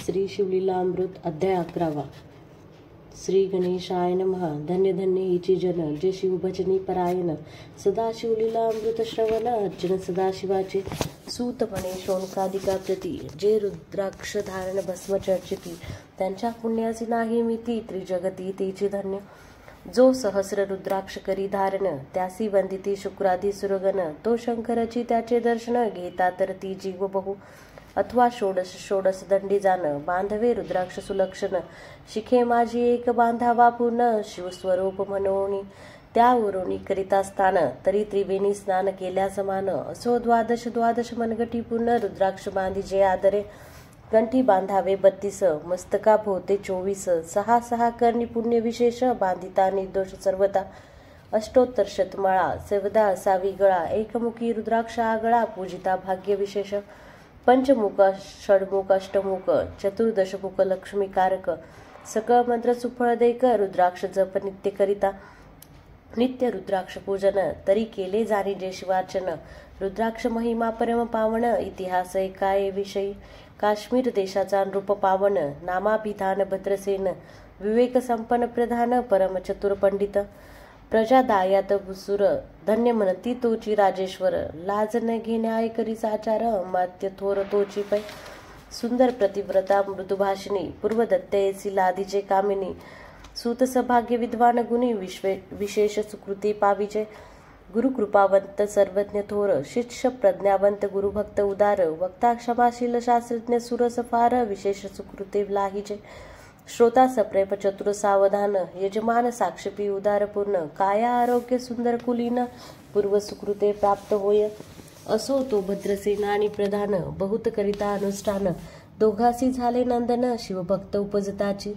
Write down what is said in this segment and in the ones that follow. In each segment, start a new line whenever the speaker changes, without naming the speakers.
श्री शिवलीलामृत अध्याय 11. श्री गणेशाय नमः. धन्य धन्य हिची जन जे शिवभजनी परायण, सदा शिवलीलामृत श्रवण अर्चन सदाशिवाचे सूतपणे शोणकादिका प्रती, जे रुद्राक्ष धारण भस्म चर्चिती, त्यांच्या पुण्याची नाही मिती, त्रिजगती तेची धन्य. जो सहस्र रुद्राक्ष करी धारण, त्यासी वंदिती शुक्रादी सुरगण, तो शंकरची त्याचे दर्शन, घेता तर ती जीव बहु. अथवा षोडश षोडश दंडी जाण, बांधवे रुद्राक्ष सुलक्षण, शिखे माझी एक बांधावा पूर्ण, शिवस्वरूप मनोनी त्यावरोनी करिता स्थान, तरी त्रिवेणी स्नान केल्या समान, असो द्वादश द्वादश मनगटी पूर्ण, रुद्राक्ष बांधी जे आदरे, कंठी बांधावे 32, मस्तका भोवते 24, सहा सहा कर्णी पुण्य विशेष, बांधिता निर्दोष सर्वता, अष्टोत्तर शतमाळा सेवदा असावी गळा, एकमुखी रुद्राक्ष आगळा, पूजिता भाग्य विशेष, पंचमुख षडमुख अष्टमुख चतुर्दशमुख लक्ष्मीकारक, सकळ मंत्र सुफळ देक, रुद्राक्ष जप नित्य करिता, नित्य रुद्राक्ष पूजन, तरी केले जाणी जे शिवार्चन, रुद्राक्ष महिमा परम पावन, इतिहास एकाये विषयी, काश्मीर देशाचा नृप पावन, नामाभिधान भद्रसेन, विवेक संपन्न प्रधान, परम चतुर पंडित, प्रजा दायात भुसुर, धन्य म्हणती तोची राजेश्वर, लाज न घेण्याय करी साचार, मात्य थोर तोची पै, सुंदर प्रतिव्रता मृदुभाषिणी, पूर्वदत्तयसी लादीचे कामिनी, सूत सभाग्य विद्वान गुणी, विशेष सुकृती पाविचे, गुरुकृपावंत सर्वज्ञ थोर, शिष्य प्रज्ञावंत गुरुभक्त उदार, वक्ता क्षमाशील शास्त्रज्ञ सुरस फार, विशेष सुकृते लाहीचे, श्रोता सप्रेम चतुर सावधान, यजमान साक्षपी उदार पूर्ण, काया आरोग्य सुंदर कुलीन, पूर्व सुकृते प्राप्त होय, असो तो भद्रसेन आणि प्रधान, बहुत करिता अनुष्ठान, दोघासी झाले नंदन, शिवभक्त उपजताची,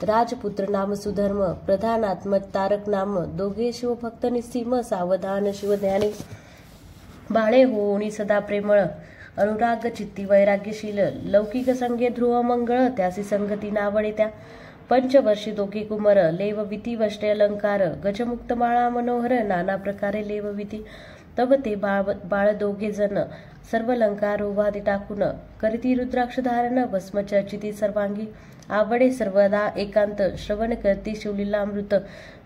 राजपुत्र नाम सुधर्म, प्रधानात्मक तारक नाम, दोघे शिवभक्त निस्सीम, सावधान शिवज्ञानी, बाळे होणी सदा प्रेमळ, अनुराग चित्ती वैराग्यशील, लौकिक संगे ध्रुव मंगळ, त्यासी संगती नावडे त्या, पंचवर्षी दोघे कुमर, लेवविती वष्टे अलंकार, गजमुक्त माळा मनोहर, नाना प्रकारे लेवविती, तव ते बाळ दोघे जण, सर्व अलंकार उभादी टाकून, करीती रुद्राक्ष धारण, भस्म चर्चिती सर्वांगी, आवडे सर्वदा एकांत, श्रवण करती शिवलीलामृत,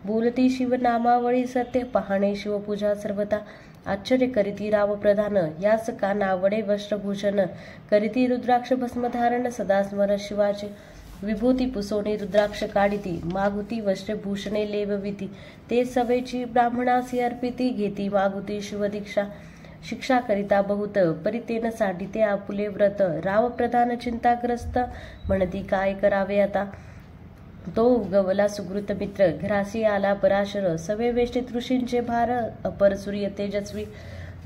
बोलती शिवनामावळी सत्य, पाहणे शिवपूजा सर्वता, आश्चर्य करीती राव प्रधान, यास का नावडे वस्त्रभूषण, करीती रुद्राक्ष भस्मधारण, सदा स्मर शिवाचे, विभूती पुसोणी रुद्राक्ष काढिती, मागुती वस्त्रभूषणे लेवविती, ते सवेची ब्राह्मणासी अर्पिती, घेती मागुती शिवदीक्षा, शिक्षा करिता बहुत, परितेन साधिते आपुले व्रत, राव प्रधान चिंताग्रस्त, म्हणती काय करावे आता, तो उगवला सुकृत मित्र, घरासी आला पराशर, सवे वेष्टित ऋषींचे भार, अपर सूर्य तेजस्वी,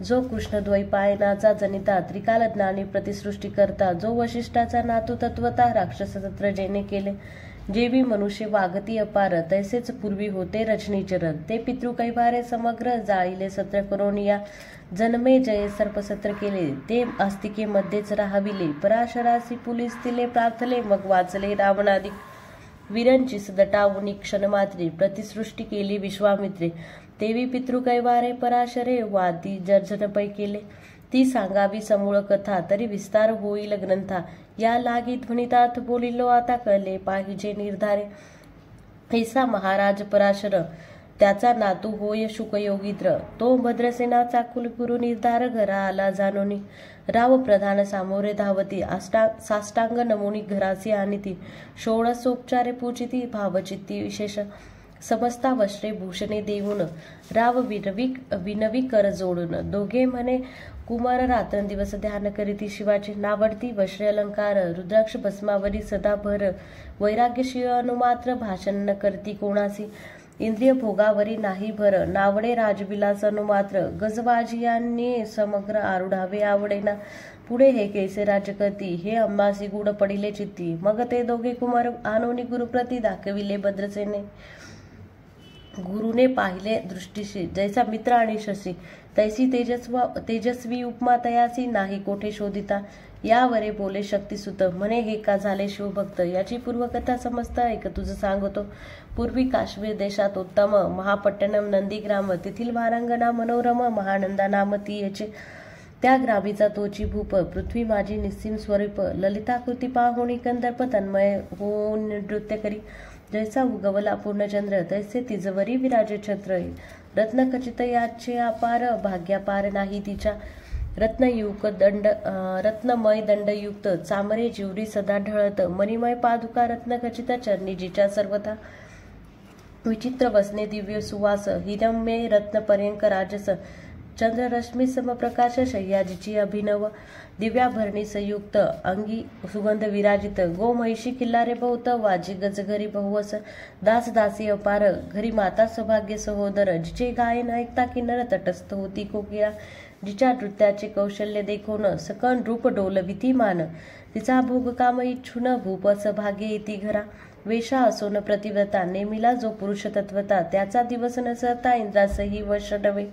जो कृष्ण द्वैपायनाचा जनिता, त्रिकाल ज्ञानी प्रतिसृष्टी करता, जो वशिष्ठाचा नातू तत्वता, राक्षस सत्र जेने केले, जेवी मनुष्य वागती अपार, तैसेच पूर्वी होते रजनीचर, ते पितृ कैवारे समग्र, जाळीले सत्र करोनिया, जन्मे जये सर्पसत्र केले, ते आस्तिके मध्येच राहाविले, पराशरासी पुलीस तिले प्रार्थले, मग वाचले रावणादिक, वीरांची सदटावुनी क्षणमात्री, प्रतिसृष्टी केली विश्वामित्रे, देवी पितृ कैवारे पराशरे, वादी जर्जन पै केले, ती सांगावी समूळ कथा, तरी विस्तार होईल ग्रंथा, या लागी ध्वनितात बोलिलो आता, कळले पाहिजे निर्धारे, ऐसा महाराज पराशर, त्याचा नातू होय शुकयोगीद्र, तो भद्रसेनाचा कुलगुरु निर्धार, घरा आला जानोनी, राव प्रधान सामोरे धावती, साष्टांग नमोनी घरासी आणिती, षोडशोपचारे पूजिती, भावचित्ती विशेष, समस्ता वस्त्रे भूषणे देऊन, राव विनवी कर जोडून, दोघे म्हणे कुमार रात्रंदिवस ध्यान करीती शिवाचे, नावडती वस्त्रे अलंकार, रुद्राक्ष भस्मावरी सदा भर, वैराग्यशील अनुमात्र, भाषण न करती कोणासी, इंद्रिय भोगावरी नाही भर, नावडे राजविलास अनुमात्र, गजबाजियांनी समग्र आरुढावे आवडेना, पुढे हे कैसे राज्य करती, हे अम्मासी गुड पडिले चित्ती, मग ते दोघे कुमार आणोनी गुरुप्रती, दाखविले भद्रसेने, गुरुने पाहिले दृष्टीशी, जैसा मित्र आणि शशी, तैसी तेजस्वी उपमा तयासी, नाही कोठे शोधिता, यावरे बोले शक्तिसुत, म्हणे हे का झाले शिवभक्त, याची पूर्वकथा समजत ऐक तुझं सांगतो. पूर्वी काश्मीर देशात उत्तम महापट्टणम नंदीग्राम, तेथील वारांगणा मनोरम, महानंदा नाम ती याचे, त्या ग्रामीचा तोची भूप, पृथ्वी माझी निस्सीम स्वरूप, ललिताकृती पाहुणी कंदर्प तन्मय होऊन नृत्य करी, जैसा उगवला पूर्णचंद्र तैसे तिजवरी विराजे छत्र, रत्नखचित याचे अपार भाग्यापार नाही तिच्या, रत्नमय दंडयुक्त चामरे जिवरी सदा ढळत, मणिमय पादुका रत्नखचित चरणी जिच्या सर्वथा, विचित्र वसने दिव्य सुवास, हिरम्ये रत्नपर्यंक राजस, चंद्ररश्मी समप्रकाश शय्याजीची अभिनव, दिव्याभरणी संयुक्त अंगी सुगंध विराजित, गो महिषी किल्लारे बहुत, वाजी गजघरी बहुवस, दास दासी अपार, घरी माता सौभाग्य सहोदर, जिचे गायन ऐकता किन्नर तटस्थ होती कोकिळा, जिच्या नृत्याचे कौशल्य देखून सकन रूप डोलविती मान, तिचा भोग काम इच्छुन भूप भाग्य येती घरा, वेशा असोन प्रतिव्रता, नेमिला जो पुरुष तत्वता, त्याचा दिवस नसता इंद्रासही वश नवे,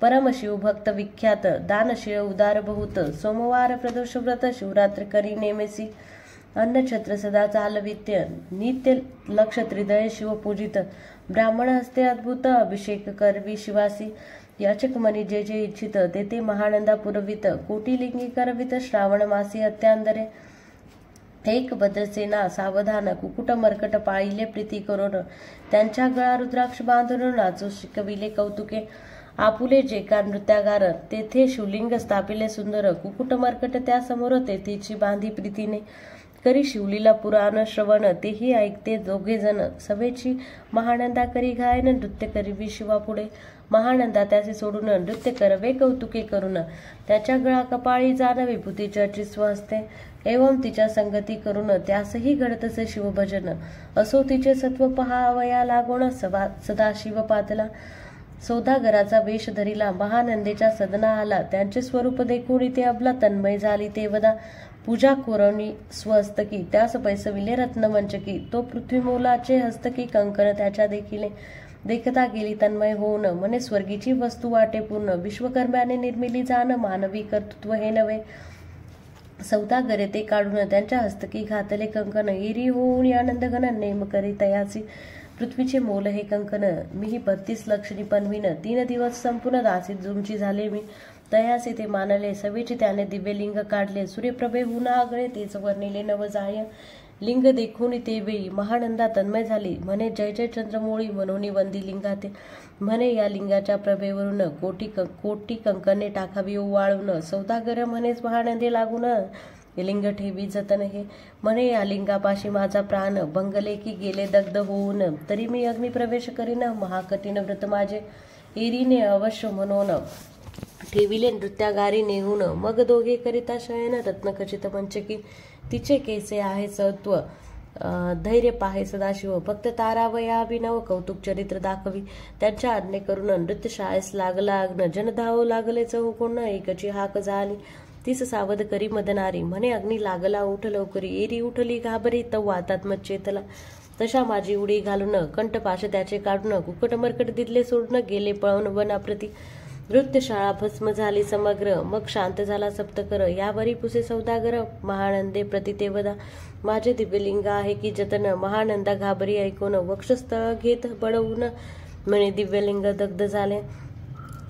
परम शिवभक्त विख्यात, दानशील उदार बहुत, सोमवार प्रदोष व्रत शिवरात्र करी नेमेसी, अन्नछत्र सदा चालवित्य, नित्य लक्ष त्रिदय शिवपूजित, ब्राह्मण हस्ते अद्भुत अभिषेक करवी शिवासी, याचक मनी जे जे इच्छित ते ते महानंदा पुरवित, कोटिलिंगी करवित श्रावण मासी अत्यांदरे, एक भद्रसेना सावधान कुकुट मर्कट पाळिले प्रीती करून, त्यांच्या गळा रुद्राक्ष बांधून नाचू शिकविले कौतुके, आपुले जे का नृत्यागार तेथे शिवलिंग स्थापिले सुंदर, कुकुट मर्कट त्या समोर तेथेची बांधी प्रीतीने, करी शिवलीला पुराण श्रवण तेही ऐकते दोघे जण, सवेची महानंदा करी गायन नृत्य करीवी शिवा पुढे, महानंदा त्याचे सोडून नृत्य करवे कौतुके करून, त्याच्या गळा कपाळी जाण विभूती चर्चित स्वहस्ते, एवं तिच्या संगती करून त्यासही घडतसे शिवभजन, असो तिचे सत्व पहावया लागोण सदा शिव पातला, सौदागराचा वेश धरिला महानंदेच्या सदना आला, त्यांचे स्वरूप देखून इथे अबला तन्मय झाली तेवदा, पूजा कोरवणी स्वहस्तकी त्यास पैसविले रत्नमंचकी, तो पृथ्वी मोलाचे हस्तकी कंकण त्याच्या देखिले, देखता गेली तन्मय होऊन, मने स्वर्गीची वस्तू वाटे पूर्ण, विश्वकर्म्याने निर्मिली जाण मानवी कर्तृत्व हे नव्हे, सौदागरे ते काढून त्यांच्या हस्तकी घातले कंकण, एरी होऊन आनंदघन नेम करी तयासी, पृथ्वीचे मोल हे कंकण, मीही 32 लक्षणी पनवीन, 3 दिवस संपूर्ण दासीत जुमची झाले मी, तयासे ते मानले, सवेची त्याने दिव्यलिंग काढले, सूर्यप्रभे हुना आगळे तेच वर्णिले नवजाय, लिंग देखून ते वेळी महानंदा तन्मय झाली, म्हणे जय जय चंद्रमोळी मनोनी वंदी लिंगाते, म्हणे या लिंगाच्या प्रभेवरून कोटी कंकणे टाकावी ओवाळून, सौदागर म्हणेच महानंदे लागून लिंग ठेवी जतन हे, म्हणे या लिंगापाशी माझा प्राण भंगले की गेले दग्ध होऊन, तरी मी अग्नी प्रवेश करीन महाकठीण व्रत माझे, एरीने अवश्य म्हणून ठेविले नृत्यागारी नेहून, मग दोघे करिता शयन रत्नखचित मंचकी, तिचे केसे आहे सत्व धैर्य पाहे सदाशिव, फक्त तारावया अभिनव कौतुक चरित्र दाखवी, त्यांच्या आज्ञे करून नृत्य शाळेस लागला अग्न, जन धावू लागले चहूकोण, एकची हाक झाली तीस सावध करी मदनारी, म्हणे अग्नी लागला उठ लवकरी, एरी उठली घाबरी तव वातात चेतला, तशा माझी उडी घालून कंठपाश त्याचे काढून, कुकट मर्कट दिदले सोडून गेले पळून वनाप्रती, नृत्यशाळा भस्म झाली समग्र, मग शांत झाला सप्तकर, यावरी पुसे सौदागर महानंदे प्रतितेवदा, माझे दिव्यलिंग आहे की जतन, महानंदा घाबरी ऐकून वक्षस्थळ घेत बळवून, म्हणे दिव्यलिंग दग्ध झाले,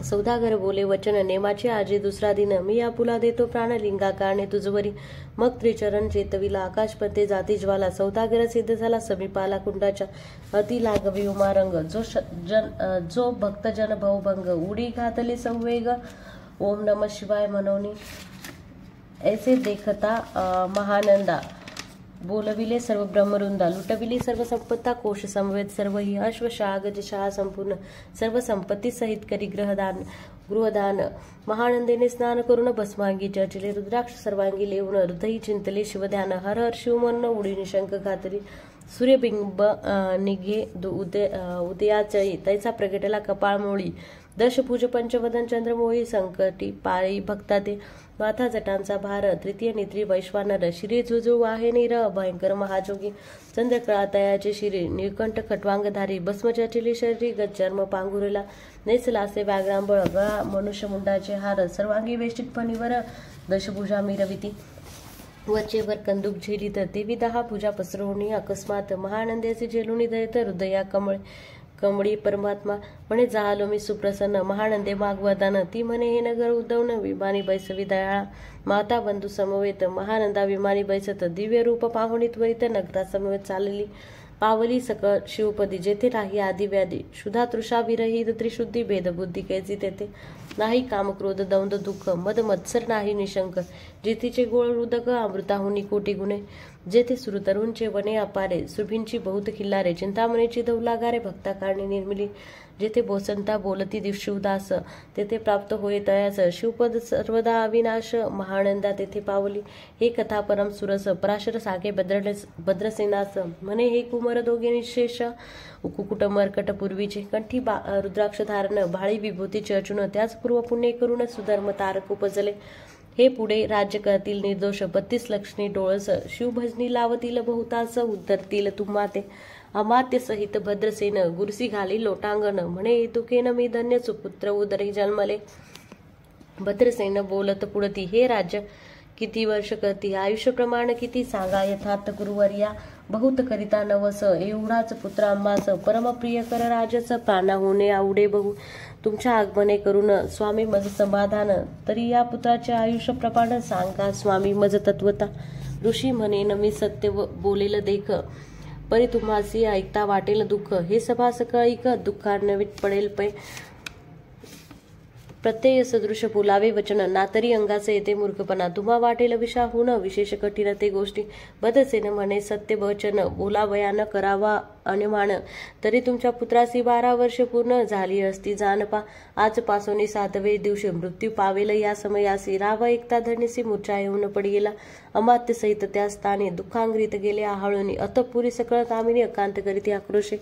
सौदागर बोले वचन नेमाचे आजी दुसरा दिन, मी या पुला देतो प्राण लिंगा कारणे तुझवरी, मग त्रिचरण चेतविला आकाशपते जाती ज्वाला, सौदागर सिद्ध झाला समीपाला कुंडाच्या, अति लागवी उमारंग, जो भक्तजन भवभंग, उडी घातली संवेग, ओम नमः शिवाय मनोनी, ऐसे देखता महानंदा, बोलविले सर्व ब्रह्मवृंदा, लुटविली सर्व संपत्ता कोश समवेत सर्व ही, अश्वशाळा गजशाळा संपूर्ण, सर्व संपत्ती सहित करी गृहदान, महानंदेने स्नान करून भस्मांगी चर्चिले, रुद्राक्ष सर्वांगी लेवून हृदयी चिंतले शिवध्यान, हर हर शिव म्हणून उडी निशंक घातली, सूर्यबिंब निघे उदयाचळी, तैसा प्रगटला कपाळमोळी, दशभुज पंचवदन चंद्रमोळी, संकटी पाळी भक्ता ते, माथा जटांचा भार, तृतीय नेत्री वैश्वानर, शिरे झुजू वाहे नीर, भयंकर महाजोगी, चंद्रकळा तयाचे शिरे, निळकंठ खटवांगधारी, भस्मचर्चिले शरीरी, गच्चर्म पांघुरला, नेसलासे व्याघ्रांबळ, गळा मनुष्यमुंडाचे हार, सर्वांगी वेष्टित फणीवर दशभुजा मिरविती, वचेवर कंदूक झेलीत, देवी 10 पूजा पसरवणी, अकस्मात महानंदेचे झेलुनी दयत, हृदया कमळे, कमळी परमात्मा म्हणे जाहलो मी सुप्रसन्न महानंदे मागवदान ती म्हणे हे नगर उद्धवन विमानी बैसवी दयाळा माता बंधू समवेत महानंदा विमानी बैसत दिव्य रूप पाहुणी त्वरित नगरा समवेत चालली पावली सकळ शिवपदी जेथे नाही आदी व्याधी शुद्धा तृषा विरहित त्रिशुद्धी भेदबुद्धी कैसी तेथे नाही काम क्रोध दौंद दुःख मद मत्सर नाही निशंक जेथीचे गोळ रुदक अमृताहुनी कोटी गुणे जेथे सुरतरुंचे वने अपारे सुभिंची बहुत खिल्लारे चिंतामणीची दौलागारे भक्ता कारणी निर्मिली जेथे बोसंता बोलती दिवशिवदास तेथे प्राप्त होय तयास शिवपद सर्वदा अविनाश महानंदा तेथे पावली हे कथा परम सुरस पराशर सागे भद्रसेनास म्हणे हे कुमर दोघे निशेष कुकुट मर्कट पूर्वीचे कंठी रुद्राक्ष धारण भाळी विभूतीचे अर्जुन त्याच पूर्व पुण्य करून सुधर्म तारक उपजले हे पुढे राज्य करतील निर्दोष 32 लक्ष्मी डोळस शिवभजनी लावतील बहुतास उद्धरतील तुम्हाते अमात्य सहित भद्रसेन गुरसी घाली लोटांगण म्हणे तुकेन मी धन्य सुपुत्र उदरी जन्मले भद्रसेन बोलत पुढती हे राज्य किती वर्ष करती आयुष्य प्रमाण किती सांगा यथार्थ गुरुवर्या बहुत करिता नवस एवढाच पुत्र आंबास परमप्रिय कर राजस प्राणा होणे आवडे बहु तुमच्या आगमने करून स्वामी मज समाधान तरी या पुत्राचे आयुष्य प्रमाण सांगा स्वामी मज तत्वता ऋषी म्हणेन मी सत्य बोलेल देख परी तुम्हासी ऐकता वाटेल दुःख हे सभा सकळीक दुःखान्वित पडेल पै प्रत्यय सदृश बोलावे वचन नातरी अंगाचे येते मूर्खपणा तुम्हा वाटेल विषाहून विशेष कठीण ते गोष्टी बदसेन म्हणे सत्य वचन बोलावया न करावा अनुमान तरी तुमच्या पुत्रासी 12 वर्ष पूर्ण झाली असती जानपा आजपासून 7वे दिवशी मृत्यू पावेल या समयासी राव एकता धरणीसी मूर्छा येऊन पडिला अमात्य सहित त्या स्थानी दुःखांगरीत गेले आहाळूनी अतपुरी सकळ कामिनी अकांत करीती आक्रोशे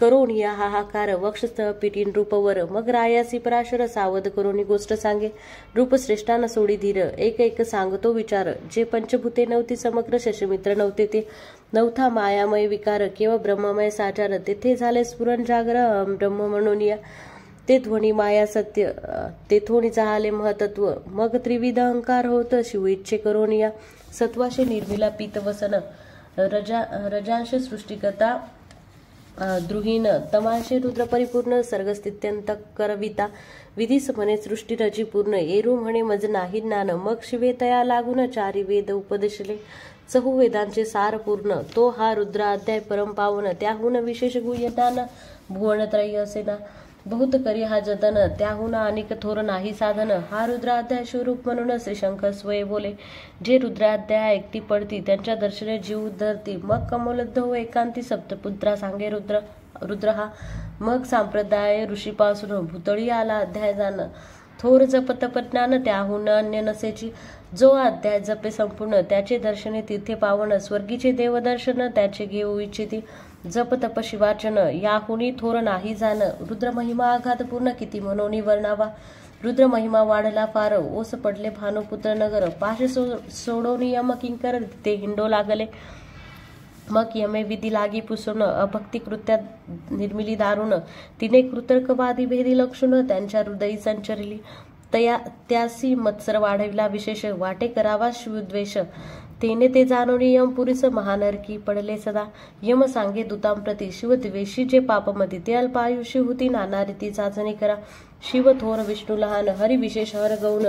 करून या हाहाकार वक्षस्थळ पिटीन रूपवर मग रायासी पराशर सावध करून गोष्ट सांगे रूप श्रेष्ठांना सोडी धीर एक एक सांगतो विचार जे पंचभूते नव्हती समग्र शशमित्र नव्हते ते नवथा मायामय विकार केवळ ब्रह्ममय साचार तेथे झाले स्फुरण जागर ब्रह्म म्हणून या ते ध्वनी माया सत्य तेथोनी झाले महतत्व मग त्रिविध अहंकार होत शिव इच्छे करून या सत्वाशे निर्मिला पीतवसन रजांश सृष्टिकर्ता द्रुहीन तमाशे रुद्र परिपूर्ण सर्गस्थित्यंत करविता विधीस म्हणे सृष्टी रची पूर्ण एरू म्हणे मज नाही ज्ञान मग शिवे तया लागून 4 वेद उपदेशले चहू वेदांचे सार पूर्ण तो हा रुद्र अध्याय परम पावन त्याहून विशेष गुह्यज्ञान भुवनत्रयी असेना बहुत करी हा जतन त्याहून अनेक थोर नाही साधन हा रुद्राध्याय शिवरूप म्हणून श्री शंकर स्वये बोले जे रुद्राध्याय ऐकती पडती त्यांच्या दर्शने जीव उद्धरती मग कमलद्ध हो एकांती सप्तपुत्रा सांगे रुद्र हा मग संप्रदाय ऋषीपासून भूतळी आला अध्याय जाण थोर जप तपज्ञान त्याहून अन्य नसेची जो अध्याय जपे संपूर्ण त्याचे दर्शने तीर्थे पावन स्वर्गीचे देवदर्शन त्याचे घेऊ इच्छिती जप तप शिवार्चन याहुनी थोर नाही जाण रुद्र महिमा आघात पूर्ण किती मनोनी वर्णावा रुद्र महिमा वाढला फार ओस पडले भानुपुत्र नगर पाशे सोडोनी यम किंकर ते हिंडो लागले मग यमे विधी लागी पुसून अभक्ती कृत्यात निर्मिली दारुण तिने कृतर्कवादी भेदी लक्षण त्यांच्या हृदयी संचरली त्यासी मत्सर वाढविला विशेष वाटे करावा शिवद्वेष तेने ते जाणोनी यम पुरुष महानरकी पडले सदा यम सांगे दूतांप्रती शिवद्वेषी जे पापमती ते अल्पायुष्य होती नाना रीती चाचणी करा शिव थोर विष्णू लहान हरी विशेष हर गौण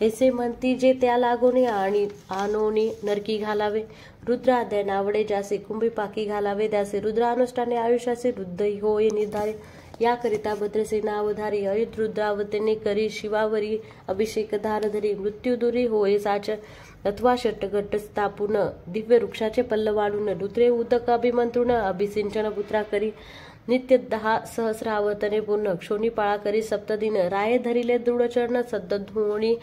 ऐसे म्हणती जे त्या लागोने आणि आणोनी नरकी घालावे रुद्र अध्याय नावडे ज्यासे कुंभी पाकी घालावे त्याचे रुद्र अनुष्ठाने आयुष्याचे रुद्ध होय निर्धारे याकरिता भद्रसेना अवधारी अयुध रुद्रावतेने करी शिवावरी अभिषेक धारधरी मृत्यू दुरी होय साच अथवा षटगट स्थापून दिव्य वृक्षाचे पल्ल वाढून रुद्रे उदक अभिमंत्रुण अभिसिंचन पुत्रा करी नित्य 10 सहस्रावर्तने पूर्ण क्षोणी पाळा करी सप्तदिन राये धरिले दृढचरण सद्दधुणी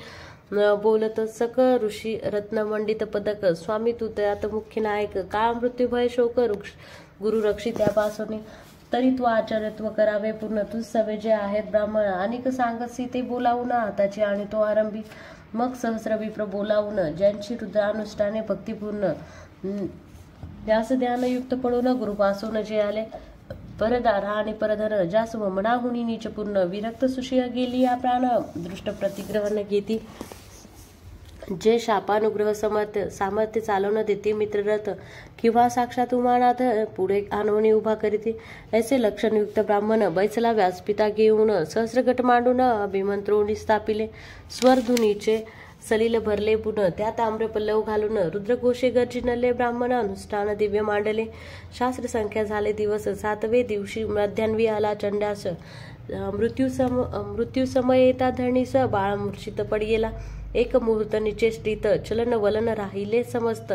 बोलत सक ऋषी रत्नमंडित पदक स्वामी तू त्यात मुख्य नायक का मृत्यू भय शोक गुरु रक्षी त्यापासून तरी तू आचार्यत्व करावे पूर्ण तू सवे जे आहेत ब्राह्मण अनेक सांगसी ते बोलावून आताची आणि तो आरंभी मग सहस्र विप्र बोलावून ज्यांची रुद्रानुष्ठाने भक्तिपूर्ण व्यास ध्यानयुक्त पडून गुरुपासून जे आले परदारा आणि परधन ज्यास मनाहुनी नीच पूर्ण विरक्त सुशिया गेली या प्राण दृष्ट प्रतिग्रहण घेती जे शापानुग्रह सामर्थ्य चालवणं देते मित्ररथ किंवा साक्षात उमानाथ पुढे आणवणी उभा करीते ऐसे लक्षणयुक्त ब्राह्मण बैसला व्यासपिता घेऊन सहस्रगट मांडून अभिमंत्रोणी स्थापिले स्वरधुनीचे सलील भरले पुन त्या ताम्र पल्लव घालून रुद्रघोषे गर्जिनले ब्राह्मण अनुष्ठान दिव्य मांडले शास्त्र संख्या झाले दिवस 7वे दिवशी मध्यान्वी आला चंडास मृत्यू समय येता धरणीस बाळ मूर्छित पडियेला एक मुहूर्त निचेष्टित चलन वलन राहिले समस्त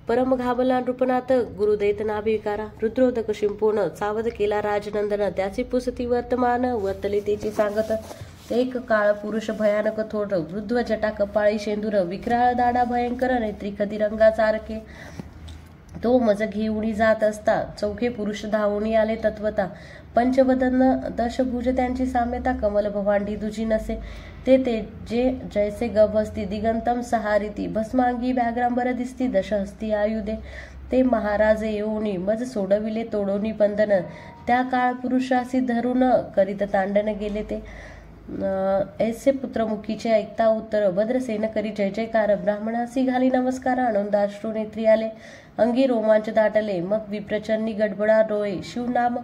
परम घाबला नृपनाथ गुरुदैत नाभिकारा रुद्रोदक शिंपून सावध केला राजनंदन त्याची पुसती वर्तमान वर्तले तेची सांगत एक काळ पुरुष भयानक थोर वृद्ध जटा कपाळी शेंदूर विक्राळ दाडा भयंकर नेत्री खदी रंगासारखे तो मज घेऊनी जात असता चौघे पुरुष धावून आले तत्वता पंचवदन दशभुज त्यांची साम्यता कमल भवांडी दुजी नसे ते जे जैसे गभस्ती दिगंतम सहारिती भस्मांगी व्याघ्रांबर दिसती दशहस्ती आयुधे ते महाराज येऊनी मज सोडविले तोडोनी बंधन त्या काळ पुरुषासी धरून करीत तांडन गेले ते ऐसे पुत्रमुखीचे ऐकता उत्तर भद्रसेन करी जय जयकार ब्राह्मणासी घाली नमस्कार आनंदाश्रू नेत्री आले अंगी रोमांच दाटले मग विप्रचरणी गडबडा डोळे शिवनाम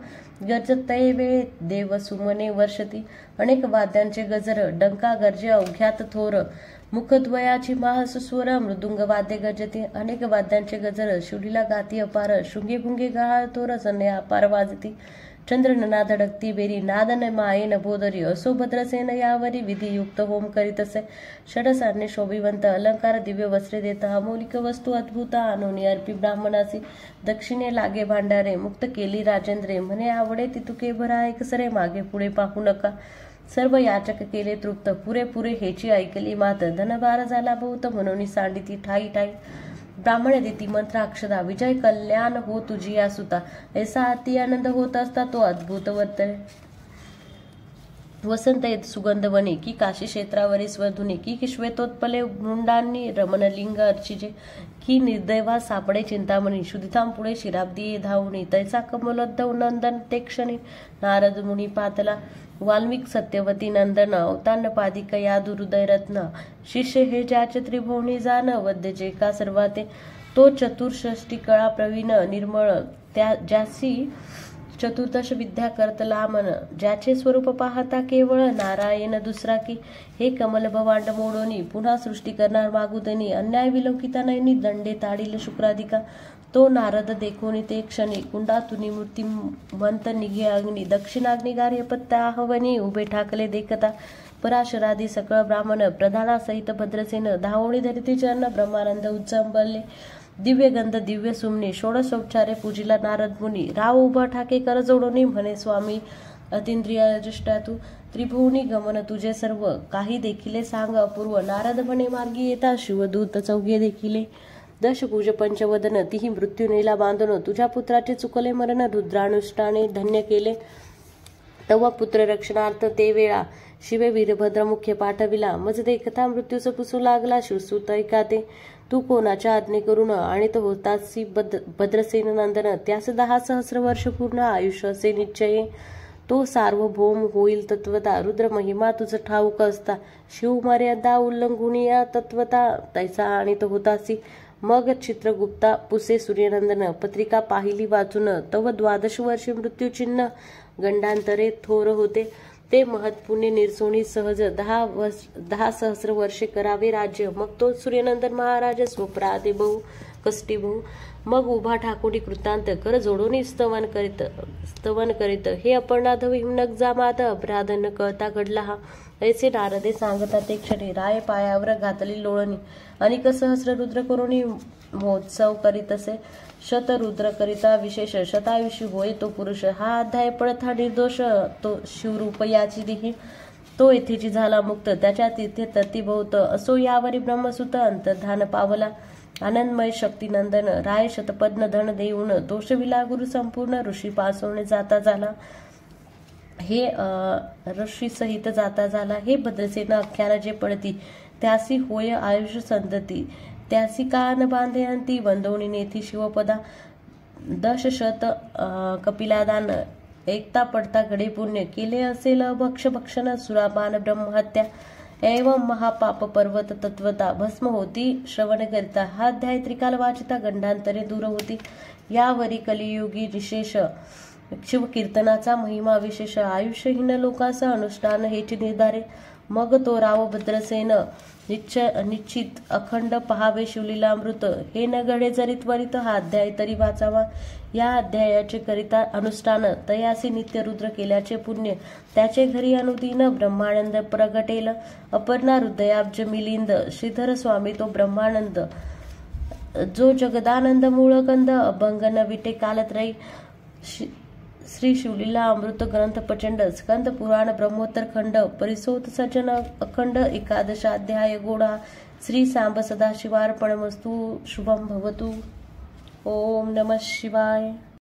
गर्जत तये वेळे देव सुमने वर्षती अनेक वाद्यांचे गजर डंका गर्जे अवघ्यात थोर मुखद्वयाची महासुस्वर मृदुंग वाद्य गजते अनेक वाद्यांचे गजर शिवलीला गाती अपार शृंगे भुंगे गाळ थोर सन्ने अपार वाजती चंद्रनना धडकती बेरी नादन मायेन बोदरी असो भद्रसेन यावरी विधियुक्त होम करीत असे षडसारणे शोभिवंत अलंकार दिव्य वस्त्रे देत अमौलिक वस्तू अद्भुत आणून अर्पी ब्राह्मणासी दक्षिणे लागे भांडारे मुक्त केली राजेंद्रे म्हणे आवडे तितुके भरा एकसरे मागे पुढे पाहू नका सर्व याचक केले तृप्त पुरे हेची ऐकली मात धनभार झाला बहुत म्हणून सांडिती ठाई ठाई ब्राह्मण देती मंत्र अक्षदा विजय कल्याण हो तुझी या सुता ऐसा अति आनंद होत असता तो अद्भुत वर्तने वसंत येत सुगंध वने की काशी क्षेत्रावरी स्वधुनी की श्वेतोत्पले मुंडांनी रमणलिंग अर्चिजे की निर्दैवा सापडे चिंतामणी शुद्धिताम पुढे शिराब्दी धावणी तैसा कमलोद्धव नंदन ते क्षणी नारद मुनी पातला वाल्मिक सत्यवती नंदन अवतान पादिक यादू हृदय रत्न शिष्य हे ज्याचे त्रिभुवनी जाण वद्य जे का सर्वाते तो चतुर्षष्टी कळा प्रवीण निर्मळ त्या ज्यासी चतुर्दश विद्या करतला मन ज्याचे स्वरूप पाहता केवळ नारायण दुसरा की हे कमल भवांड मोडोनी पुन्हा सृष्टी करणार मागुदनी अन्याय विलौकिता नयनी दंडे ताडील शुक्राधिका तो नारद देखोनी ते क्षणी कुंडातुनी मूर्ती मंत निघे अग्नी दक्षिणाग्निगार्य पत्ता आहवनी उभे ठाकले देखता पराशरादी सकळ ब्राह्मण प्रधानासहित भद्रसेन धावणी धरिती चरण ब्रह्मानंद उच्चंबले दिव्य गंध दिव्य सुमने षोडशोपचारे पूजिला नारद मुनी राव उभा ठाके कर जोडोनी म्हणे स्वामी अतिंद्रिया तू त्रिभुवनी गमन तुझे सर्व काही देखिले सांग अपूर्व नारद म्हणे मार्गी येता शिवदूत चौघे देखिले दशभुज पंचवदन तिही मृत्यू नेला बांधून तुझ्या पुत्राचे चुकले मरण रुद्रानुष्ठाने धन्य केले तव पुत्र रक्षणार्थ ते वेळा शिवे वीरभद्र मुख्य पाठविला मज देखता मृत्यूस पुसू लागला शिवसूत ऐकाते तू कोणाच्या आज्ञे करून आणि तो होतासी भद्रसेन नंदन त्यास 10 सहस्र वर्ष पूर्ण आयुष्य असे निश्चये तो सार्वभौम होईल तत्वता रुद्र महिमा तुझ ठाऊक असता शिव मर्यादा उल्लंघुनिया तत्वता तैसा आणि तो होतासी मग चित्रगुप्ता पुसे सूर्यनंदन पत्रिका पाहिली वाचून तव 12 वर्षे मृत्यूचिन्ह गंडांतरे थोर होते ते महत्पुण्य निर्सोणी सहज 10 सहस्र वर्षे करावे राज्य मग तो सूर्यनंदन महाराज स्वप्रादे बहु कष्टी बहु मग उभा ठाकोटी कृतांत कर जोडून स्तवन करीत हे अपर्णाधव हिमनक जामात अपराध न कळता घडला हा ऐसे नारदे सांगता ते क्षणी राय पायावर घातली लोळणी अनिक सहस्र रुद्र करुणी महोत्सव करीत असे शतरुद्र करिता विशेष शतायुषी होय तो पुरुष हा अध्याय पडत हा निर्दोष तो शिवरूप याची देही तो येथेची झाला मुक्त त्याच्या तिथे ततीभोवत असो यावरी ब्रह्मसुत अंतर्धान पावला आनंदमय शक्तिनंदन राय शतपद्न धन देऊन दोषविला गुरु संपूर्ण ऋषी पासवणे जाता झाला हे ऋषी सहित जाता झाला हे भद्रसेन अख्याना जे पडती त्यासी होय आयुष संतती त्यासी कान बांधे अंती वंदवणी नेथी शिवपदा 10 शत कपिलादान एकता पडता घडे पुण्य केले असेल भक्ष भक्षण सुरापान ब्रह्महत्या एवं महापाप पर्वत तत्वता भस्म होती श्रवण करिता. हा अध्याय त्रिकाल वाचिता गंडांतरे दूर होती. यावरी कलियुगी विशेष शिवकीर्तनाचा महिमा विशेष आयुष्यहीन लोकांसह अनुष्ठान हेची निर्धारे. मग तो राव भद्रसेन निश्चित अखंड पहावे शिवलीलामृत. हे न घडे जरी त्वरित हा अध्याय तरी वाचावा. या अध्यायाचे करिता अनुष्ठान तयासी नित्य रुद्र केल्याचे पुण्य. त्याचे घरी अनुदिन ब्रह्मानंद प्रगटेल. अपर्णा हृदयाब्ज मिलिंद श्रीधर स्वामी तो ब्रह्मानंद. जो जगदानंद मूळकंद अभंगन विटे कालत्रयी. श्री शिवलीला अमृत ग्रंथ प्रचंड स्कंद पुराण ब्रह्मोत्तर खंड परिसोत सज्जन अखंड एकादशाध्याय गोडा. श्री सांब सदाशिवार्पणमस्तु. शुभम भवतु. ओम नमः शिवाय.